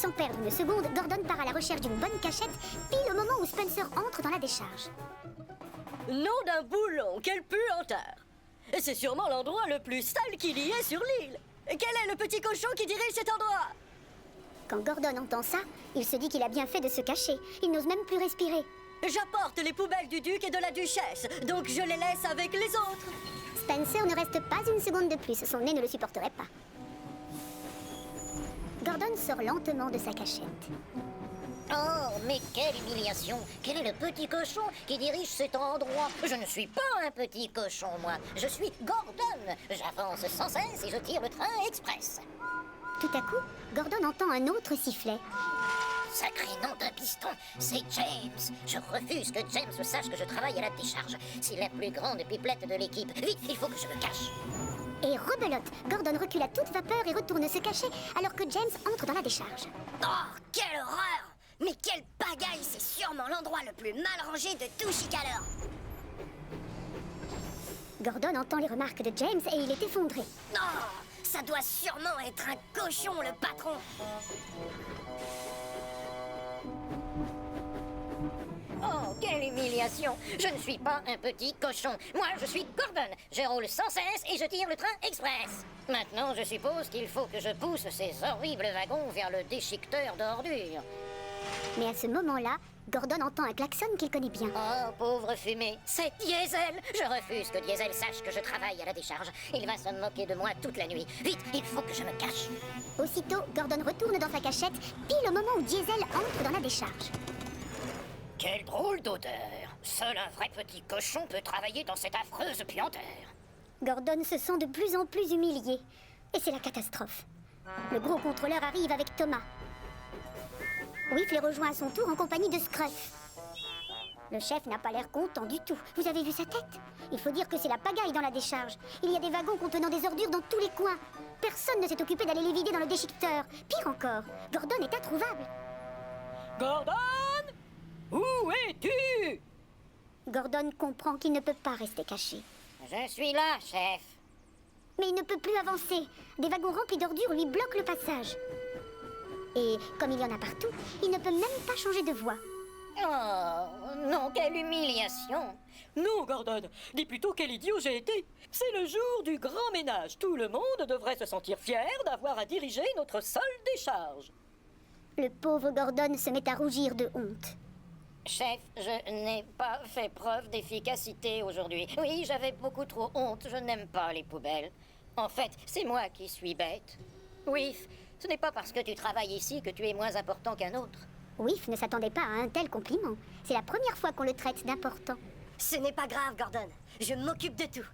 Sans perdre une seconde, Gordon part à la recherche d'une bonne cachette, pile au moment où Spencer entre dans la décharge. Nom d'un boulon, quelle puanteur! C'est sûrement l'endroit le plus sale qu'il y ait sur l'île. Quel est le petit cochon qui dirige cet endroit? Quand Gordon entend ça, il se dit qu'il a bien fait de se cacher. Il n'ose même plus respirer. J'apporte les poubelles du duc et de la duchesse, donc je les laisse avec les autres. Spencer ne reste pas une seconde de plus, son nez ne le supporterait pas. Gordon sort lentement de sa cachette. Oh, mais quelle humiliation! Quel est le petit cochon qui dirige cet endroit? Je ne suis pas un petit cochon, moi. Je suis Gordon. J'avance sans cesse et je tire le train express. Tout à coup, Gordon entend un autre sifflet. Sacré nom d'un piston, c'est James. Je refuse que James sache que je travaille à la décharge. C'est la plus grande pipelette de l'équipe. Vite, il faut que je me cache. Et rebelote, Gordon recule à toute vapeur et retourne se cacher alors que James entre dans la décharge. Oh, quelle horreur! Mais quelle pagaille! C'est sûrement l'endroit le plus mal rangé de tout Chicago. Gordon entend les remarques de James et il est effondré. Oh, ça doit sûrement être un cochon, le patron. Oh, quelle humiliation! Je ne suis pas un petit cochon. Moi, je suis Gordon. Je roule sans cesse et je tire le train express. Maintenant, je suppose qu'il faut que je pousse ces horribles wagons vers le déchiqueteur d'ordures. Mais à ce moment-là, Gordon entend un klaxon qu'il connaît bien. Oh, pauvre fumée, c'est Diesel! Je refuse que Diesel sache que je travaille à la décharge. Il va se moquer de moi toute la nuit. Vite, il faut que je me cache. Aussitôt, Gordon retourne dans sa cachette, pile au moment où Diesel entre dans la décharge. Quelle drôle d'odeur! Seul un vrai petit cochon peut travailler dans cette affreuse puanteur. Gordon se sent de plus en plus humilié. Et c'est la catastrophe. Le gros contrôleur arrive avec Thomas. Whiff les rejoint à son tour en compagnie de Scruff. Le chef n'a pas l'air content du tout. Vous avez vu sa tête? Il faut dire que c'est la pagaille dans la décharge. Il y a des wagons contenant des ordures dans tous les coins. Personne ne s'est occupé d'aller les vider dans le déchiqueteur. Pire encore, Gordon est introuvable. Gordon? Où es-tu? Gordon comprend qu'il ne peut pas rester caché. Je suis là, chef. Mais il ne peut plus avancer. Des wagons remplis d'ordures lui bloquent le passage. Et comme il y en a partout, il ne peut même pas changer de voie. Oh, non, quelle humiliation! Non, Gordon, dis plutôt quel idiot j'ai été. C'est le jour du grand ménage. Tout le monde devrait se sentir fier d'avoir à diriger notre seule décharge. Le pauvre Gordon se met à rougir de honte. Chef, je n'ai pas fait preuve d'efficacité aujourd'hui. Oui, j'avais beaucoup trop honte. Je n'aime pas les poubelles. En fait, c'est moi qui suis bête. Oui, ce n'est pas parce que tu travailles ici que tu es moins important qu'un autre. Whiff ne s'attendait pas à un tel compliment. C'est la première fois qu'on le traite d'important. Ce n'est pas grave, Gordon. Je m'occupe de tout.